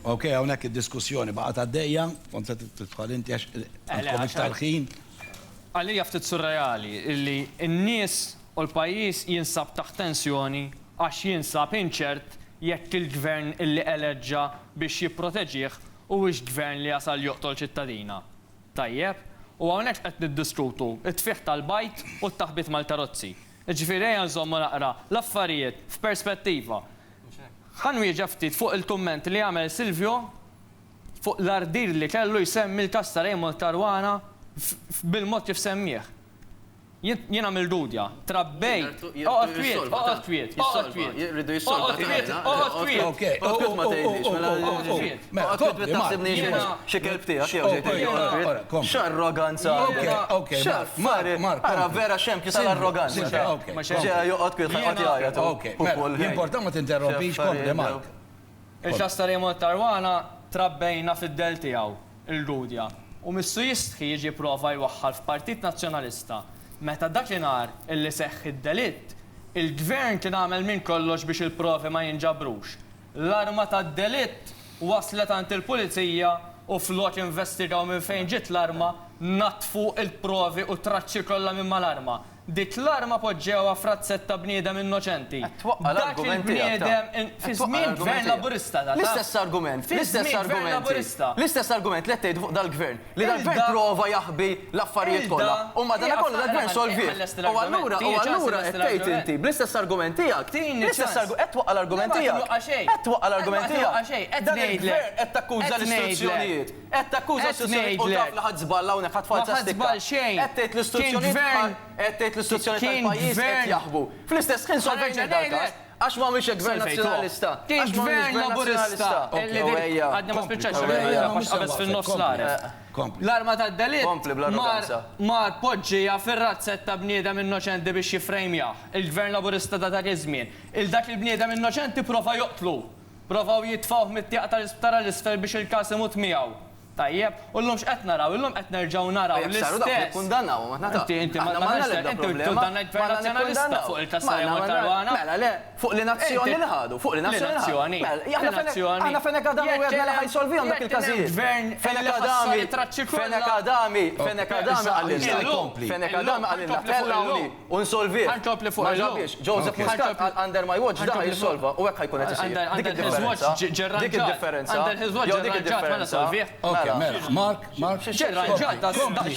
Ok, hawnhekk id-diskussjoni baqgħet għaddejja, kont se tidħol inti għax għandkom iktar ħin. Għalija ftit surreali illi n-nies u l-pajjiż jinsab taħt tensjoni għax jinsab inċert jekk il-gvern illi eleġġa biex jipproteġih u gvern li jasal joqtol ċittadina. Tajjeb, u hawnhekk qed niddiskutu t-tfih tal-bajt u t-taħbit mal-tarozzi. Ġifieri ejja nżommu naqra l-affarijiet f'perspettiva. Ħan wieġeb ftit fuq il-kumment li għamel Silvio fuq l-ardir li kellu jsemmi l-kassa Raymond Caruana bil-mod kif semmieħ. Jiena mill-dudja, trabbej, oqgħod kwiet. Jirridu jissolva. X'arroganza. Ara vera xempju tal-arroganza. Joqgħod kwiet ħadd jgħid. L-important ma tinterrompix kompli Mark. Il-kassa Raymond Caruana trabbejna fid-del tiegħu il-dudja. U missu jistħi jiġi prova jwaħħal f'Partit Nazzjonalista. Meta dakinhar illi seħħ id-delitt, il-gvern kien għamel minn kollox biex il-provi ma jinġabrux. L-arma tad-delitt waslet għand il-pulizija u flok investigaw minn fejn ġiet l-arma natfu il-provi u traċċi kollha minn mal-arma. Dik l-arma poġġewha frazzetta bniedem innoċenti. Dak il-bniedem fi żmien gvern laburista. L-istess argument, l-istess argument li tgħid fuq dal-gvern. Li dal-gvern prova jaħbi l-affarijiet kollha. U madankollu dal-gvern solvih. U allura qed tgħid inti bl-istess argument tiegħek. Qed waqqa l-argument tiegħek. Qed waqqa l-argument tiegħek. Dan il-gvern qed takkuża l-istituzzjonijiet. Qed takkuża l-istituzzjonijiet u taf li ħadd żballa hawnhekk ħadd falsa stikka. Qed tgħid l-istituzzjonijiet l-istituzzjoni tal-pajjiż qed jaħbu. Fl-istess ħin solvejna dak għax ma mhix gvern nazzjonalista. Kien gvern laburista. Għadna ma spiċċax qabes fin-nofs l-aref. L-arma tad-delitt mar poġġija fir-razzetta bniedem innoċenti biex jifrejmjah. Il-gvern laburista ta' dak iż-żmien. Il-dak il-bniedem innoċenti prova joqtlu. Provaw jitfawh mit-tieq tal-isptara l-isfel biex il-każ imut miegħu. Tajjeb, u l-lum x'qed naraw, illum qed nerġgħu naraw l-istess. Kundannaw, ma nata. Inti ma tundannajt gvern nazzjonalista fuq il-kassa Raymond Caruana. Mela le, fuq l-nazzjoni li ħadu, fuq l-nazzjoni. Aħna fejn Adami u għedna li ħajsolvihom dak il-każijiet. Fenek Adami għallilna ħellawni u nsolvih. Ma ġabiex, Joseph Muscat under my watch da jissolva u hekk ħajkun qed isir. Dik id-differenza. Under his watch ġerranġat ma nasolvih. Mark, ġerranġat da kompli.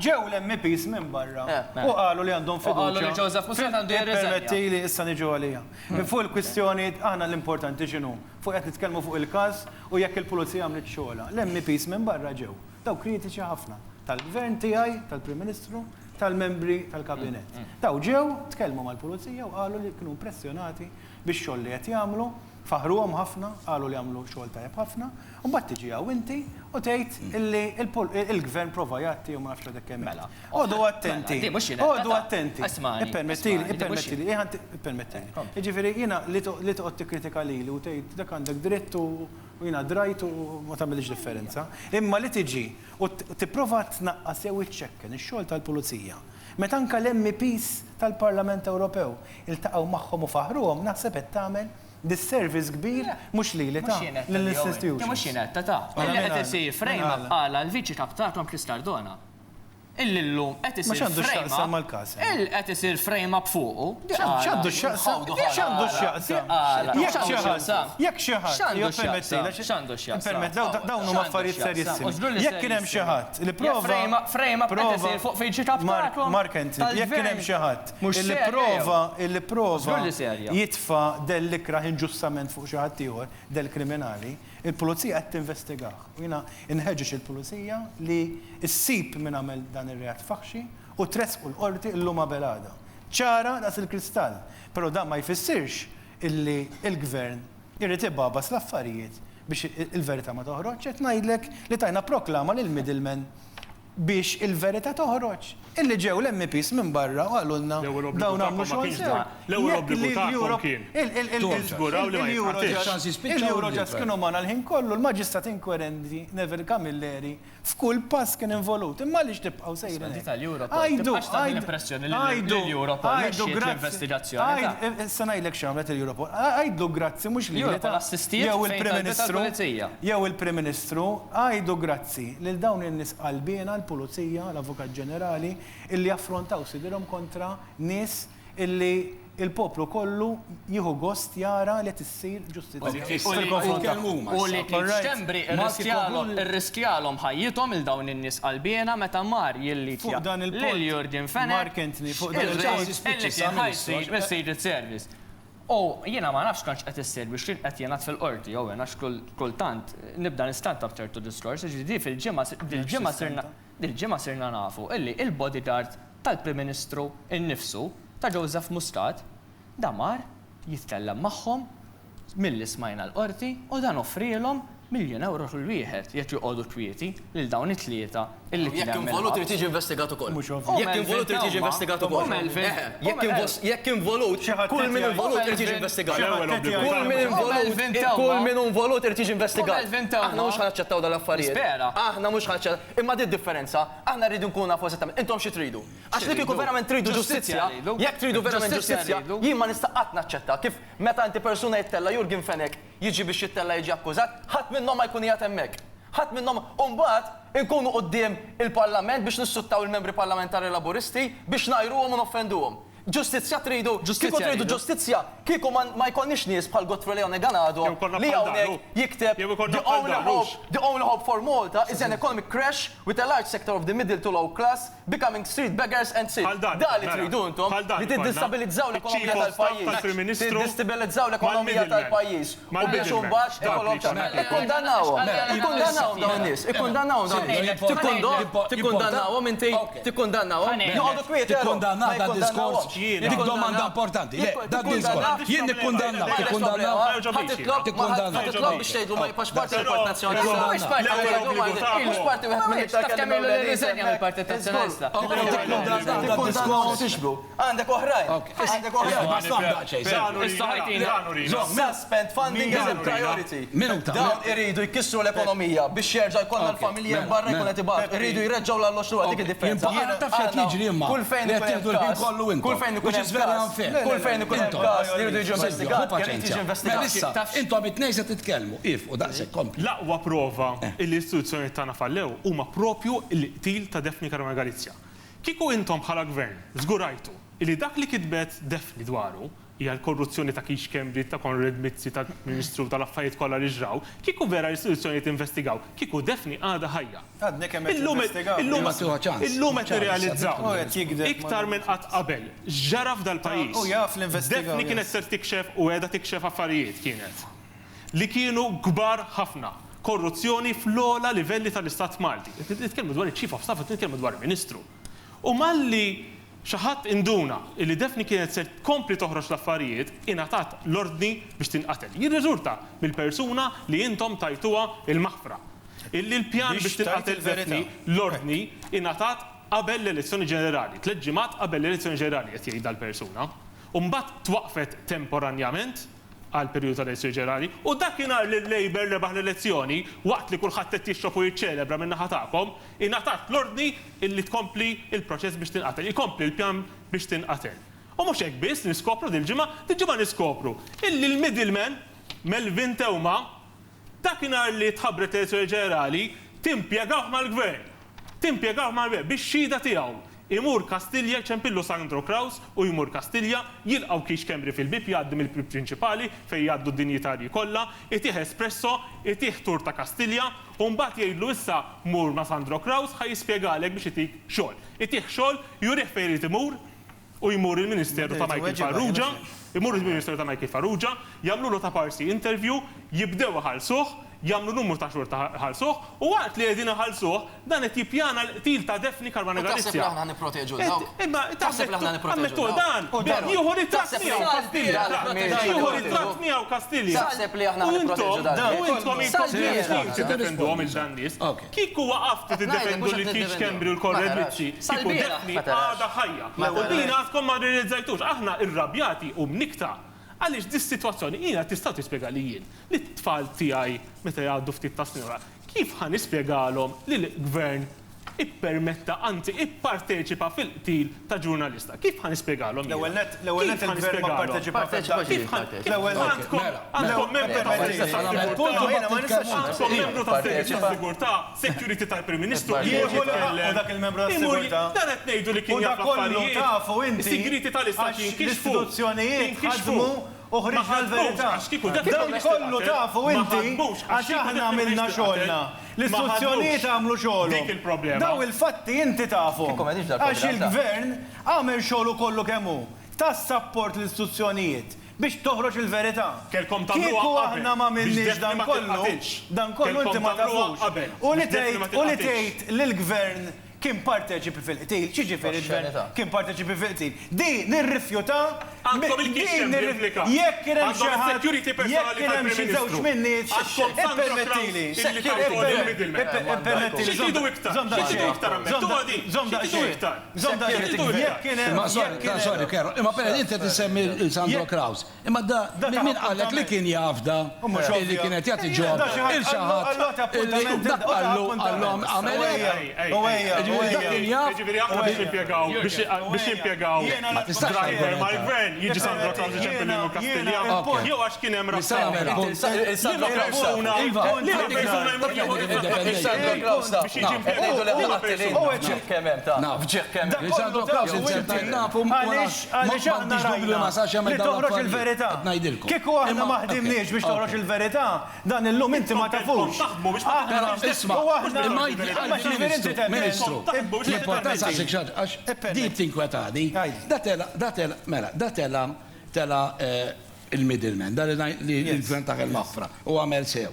Ġew l-MPs minn barra u qalu li għandhom fiduċja. Permetti li issa niġu għalija. Fuq il-kwistjoni aħna l-importanti x'inhu. Fuq qed nitkellmu fuq il-każ u jekk il-pulizija għamlet xogħla. L-MPs minn barra ġew. Daw kritiċi ħafna tal-gvern tiegħi, tal-Prim Ministru, tal-membri tal-kabinet. Daw ġew, tkellmu mal-pulizija u qalu li kienu impressjonati biex xogħol li qed jagħmlu, faħruhom ħafna, qalu li jagħmlu xogħol tajjeb ħafna, u mbagħad tiġi hawn inti u tgħid illi il-gvern prova jagħti u ma nafx dak kemm. Mela. Għodu attenti. Għodu attenti. Ippermettili. Jiġifieri jiena li toqgħod tikkritika lili u tgħid dak għandek dritt u jiena drajt u ma tagħmilx differenza. Imma li tiġi u tipprova tnaqqas jew iċċekken ix-xogħol tal-pulizija. Meta anke l-MPs tal-Parlament Ewropew iltaqgħu magħhom u faħruhom naħseb qed tagħmel dis-service kbir mhux lili ta' lill-istitution. Mhux jiena ta' illi qed isir frejma bħala l-viċi kapitatom Kristardona. Illi llum qed isir frejma qed isir frejma b'fuqu. X'għandu x'jaqsam? X'għandu x'jaqsam? Jekk xi ħadd permett dawn huma affarijiet serjissimi. Jekk kien hemm xi ħadd li prova frejma qed isir fuq viċi kapitatom. Mark jekk kien hemm xi ħadd illi prova jitfa' del ikra inġustament fuq xi ħadd ieħor del kriminali, il-pulizija qed tinvestigah. Jiena inħeġġeġ il-pulizija li ssib min għamel dan ir-reat faħxi u tresqu l-qorti llum belada. ċara daqs il-kristall, però dan ma jfissirx illi il-gvern irrid ibabas l-affarijiet biex il-verità ma toħroġ. Qed ngħidlek li tajna proklama lil middlemen biex il-verità toħroġ. Illi ġew l-MPs minn barra u għallulna dawn għamlu xogħol sew. L-ewwel obbligu tagħhom kien. Il-Eurojust kienu magħna l-ħin kollu l-maġistrat inkoerenti Neville Camilleri f'kull pass kien involut. Imma li x'tibqgħu sejrin. Issa ngħidlek x'għamlet il-Europol. Għajdu grazzi mhux li jew il-Prim Ministru għajdu grazzi lil dawn in-nies qalbina l-Pulizija, l-Avukat Ġenerali illi affrontaw sidilhom kontra nies illi il-poplu kollu jieħu gost jara li tissir ġustizzja. U li ċembri irriskjalhom ħajjithom il dawn in-nies qalbiena meta mar jillitja lil Jurgen Fenech il-Secret Service. U jiena ma nafx kanx qed issir biex qed jingħad fil-qorti jew għax kultant nibda nistant up ċertu diskors, ġifieri fil-ġimgħa sirna nafu illi il-bodyguard tal-Prim Ministru innifsu ta' Joseph Muscat damar jitkellem magħhom milli smajna l-qorti u dan offrilhom €1,000,000 kull wieħed jekk joqogħdu kwieti lil dawn it-tlieta illi jekk involut irid jiġi investigat ukoll. Jekk involut irid jiġi investigat ukoll. Jekk involut, kull min involut irid jiġi investigat. Kull min involut irid jiġi investigat. Aħna mhux ħanaċċettaw dal-affarijiet. Aħna mhux ħanaċċettaw. Imma di differenza, aħna rridu nkunu nafu eżattament. Intom xi tridu? Għax li kieku verament tridu ġustizzja, jekk tridu verament ġustizzja, jien ma nista' qatt naċċetta kif meta inti persuna jittella Jurgen Fenech jiġi biex jittella jiġi akkużat, ħadd minnhom ma jkun jagħt hemmhekk. Ħadd minnhom u mbagħad inkunu quddiem il-Parlament biex nissuttaw il-membri parlamentari laburisti biex ngħajruhom u noffenduhom. Ġustizzja tridu, kieku tridu ġustizzja, kieku ma jkollniex nies bħal Godfrey Leone Ganado li hawnhekk jikteb the only hope for Malta is an economic crash with a large sector of the middle to low class becoming street beggars and sick. Da li tridu intom li tiddistabilizzaw l-ekonomija tal-pajjiż. Tiddistabilizzaw l-ekonomija tal-pajjiż. U biex imbagħad ikollhom ikkundannawhom. Ikkundannawhom dawn in-nies. Ikkundannawhom dawn in-nies. Tikkundannawhom inti tikkundannawhom. Joqogħdu kwiet Tikkundannaw dan diskors. Dik domanda importanti. Da diskors. Jien nikkundannaw. Tikkundannaw. Ħatitlob biex tgħidlu ma jibqax parti tal-Partit Nazzjonalista. Mhux parti wieħed mill-Partit Nazzjonalista. Għandek oħrajn. Suspend funding is a priority. Dawn iridu jkissru l-ekonomija biex jerġa' jkollna l-familja barra jkun qed ibgħat. Iridu jirreġgħu l-għallox dik id-differenza. Kull fejn ikun hemm każ li jridu jiġu investigat, jrid jiġi investigat. Intom it-tnejn se titkellmu, u daqshekk kompli. L-aqwa prova li l-istituzzjonijiet tagħna fallew huma propju l-qtil ta' Daphne Caruana Galizia. Kieku intom bħala gvern żgurajtu li dak li kitbet Daphne dwaru hija l-korruzzjoni ta' Kix Cambridge ta' Conrad Mizzi tal-Ministru tal-Affarijiet kollha li ġraw, kieku vera l-istituzzjonijiet investigaw, kieku Daphne għadha ħajja. Illum qed irrealizzaw iktar minn qatt qabel ġara f'dal-pajjiż. Daphne kienet se tikxef u qiegħda tikxef affarijiet kienet li kienu kbar ħafna. Korruzzjoni fl-ogħla livelli tal-Istat Malti. Nitkellmu dwar il-Chief of Staff, nitkellmu dwar il-Ministru. U malli xi ħadd induna li Daphne kienet se tkompli toħroġ l-affarijiet ingħatat l-ordni biex tinqatel. Jirriżulta mill-persuna li intom tajtuha il-maħfra. Illi l-pjan biex tinqatel Daphne l-ordni ingħatat qabel l-elezzjoni ġenerali, 3 ġimgħat qabel l-elezzjoni ġenerali qed jgħid dal-persuna. U mbagħad twaqfet temporanjament għal periodu tal-elezzjoni ġenerali u dakinhar li l-Labor rebaħ l-elezzjoni waqt li kulħadd qed jixrob u jiċċelebra min-naħa tagħkom, ingħatat l-ordni illi tkompli il-proċess biex tinqatel, ikompli l-pjan biex tinqatel. U mhux hekk biss niskopru dil-ġimgħa niskopru illi l-middleman Melvin Tewma dakinhar li tħabbret l-elezzjoni ġenerali timpjegaw mal-gvern. Biex xhieda tiegħu imur Kastilja ċempillu Sandro Kraus u jmur Kastilja jilqaw Kix Cambridge fil-bib jgħaddim il-bib prinċipali fejn jgħaddu d-dinjitarji kollha, itih espresso, itih tur ta' Kastilja u mbagħad jgħidlu issa mur ma' Sandro Kraus ħajjispjegalek biex itik xogħol. Itih xogħol jurih fejn irid imur u jmur il-Ministeru ta' Michael Farrugia, jagħmlu ta' parsi interview, jibdew ħalsuh, jagħmlu numru ta' xhur ta' ħalsuh u waqt li qegħdin iħallsuh dan qed jippjana l-qtil ta' Defni Caruana Taħseb li Galizia. aħna nipproteġu dawk. Imma Taħseb li aħna nipproteġu dan, jieħu ritratt miegħu Kastilja. Jieħu ritratt miegħu Kastilja. Taħseb li aħna nipproteġu dawk. U intom tiddefenduhom il-dan nies. Kieku waqaftu tiddefendu li Kish Kembri u l-Korred Ricci, kieku Defni għadha ħajja. U din għadkom ma realizzajtux, aħna irrabjati u mnikta. Għaliex dis situazzjoni jiena tistgħu tispjega li jien li t-tfal tiegħi meta jgħaddu ftit ta' snin kif ħa nispjegalhom li l-gvern ippermetta anzi ipparteċipa fil-qtil ta' ġurnalista. Kif ħa nispjegalhom? L-ewwel net il-gvern ma parteċipa l-ewwel għandkom membru ta' sigurtà, security tal-Prim Ministru, dak il-membru tas-sigurtà. Dan qed ngħidu li kien jaf affarijiet. Tafu inti. Is-sigriti tal-istat jinkixfu. L-istituzzjonijiet ħadmu uħriġna l-verità. Dan kollu tafu inti għax aħna għamilna xogħolna. L-istituzzjonijiet għamlu xogħolhom. Dik il-problema. Daw il-fatti inti tafu. Għax il-gvern għamel xogħlu kollu kemm hu. Tas sapport l-istituzzjonijiet biex toħroġ il-verità. Kieku aħna ma minniex dan kollu inti ma tafux. U li tgħid lill-gvern kien parteċipi fil-qtil, ċiġifieri il-gvern kien parteċipi fil-qtil. Di nirrifjuta. Għandkom il-Kish Kembri replika. Jekk kien hemm xi ħadd, security personali jekk kien hemm xi żewġ minni, ippermettili. Ippermettili. Xidu iktar. Jekk kien hemm. Sorry, Kero, imma pera inti tissemmi il-Sandro Kraus. Imma da min qalek li kien jafda li kienet jagħti ġob il-xaħat biex jimpjegaw driver ma l-gvern jiġi Sandro Kraus iċempilin u Kastilja. Jew għax kien hemm rassuna. Sandro persuna biex jiġi toħroġ il-verità. Kieku aħna ma ħdimniex biex toħroġ il-verità, dan illum inti ma tafux. Ministru, l-importanza għax di tinkwetadi, tela il-middleman, li il-gvern taħ il-mafra, u għamel sew.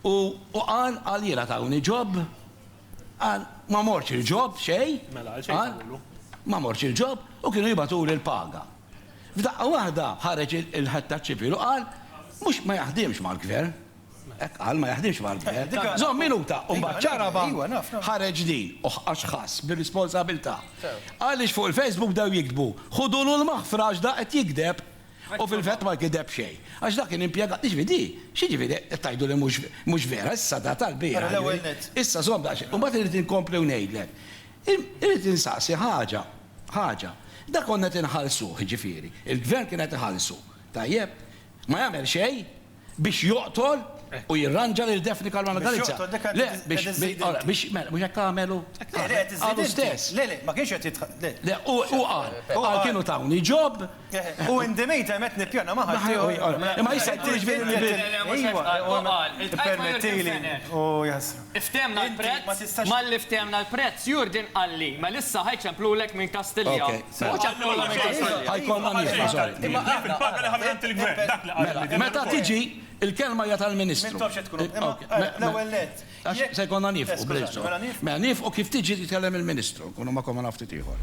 U għal jela tawni ġob, ma morċ il-ġob, xej, ma morċ il-ġob, u kienu jibatu l-paga. F'daqqa wahda ħareġ il-ħatta ċivilu għal, mux ma jaħdimx mal-gvern, għal ma jaħdimx mal-gvern. Zom minuta, ċaraba ħareġ din, għaxħas, bil-responsabilta. Għalix fuq il-Facebook daw jikdbu, xudulu l-maħfraġ da qed jikdeb, u fil-vet ma jkideb xej. Għax da kien impjegat, iġvidi, xieġvidi, tajdu li mux vera, issa da tal-bira. Issa zom daċi, u bat irrit inkompli u nejdlek. Irrit insaqsi ħaġa, da konna tinħalsu, ġifiri, il-gvern kienet inħalsu. Tajjeb, ma jagħmel xej biex joqtol u jirranġa li l-Defni Caruana Galizia. Le, biex mux hekk għamelu. Għadu stess. Le, ma kienx qed jitħaq. Le, u għal kienu tawni ġob. U indimejta met nippjana maħħa. Ma jista' tiġbiri permettili. U jasra. Iftemna l-prezz, ma l-iftemna l-prezz, Jurdin għalli, ma lissa ħajċemplulek minn Kastilja. Ħajkonna nifra, sorry. Meta tiġi il-kelma jgħat għal-Ministru. L-ewwel net. Se jkollna nifqu, bl-Ministru. Ma nifqu kif tiġi jitkellem il-Ministru, kunu ma koma nafti ieħor.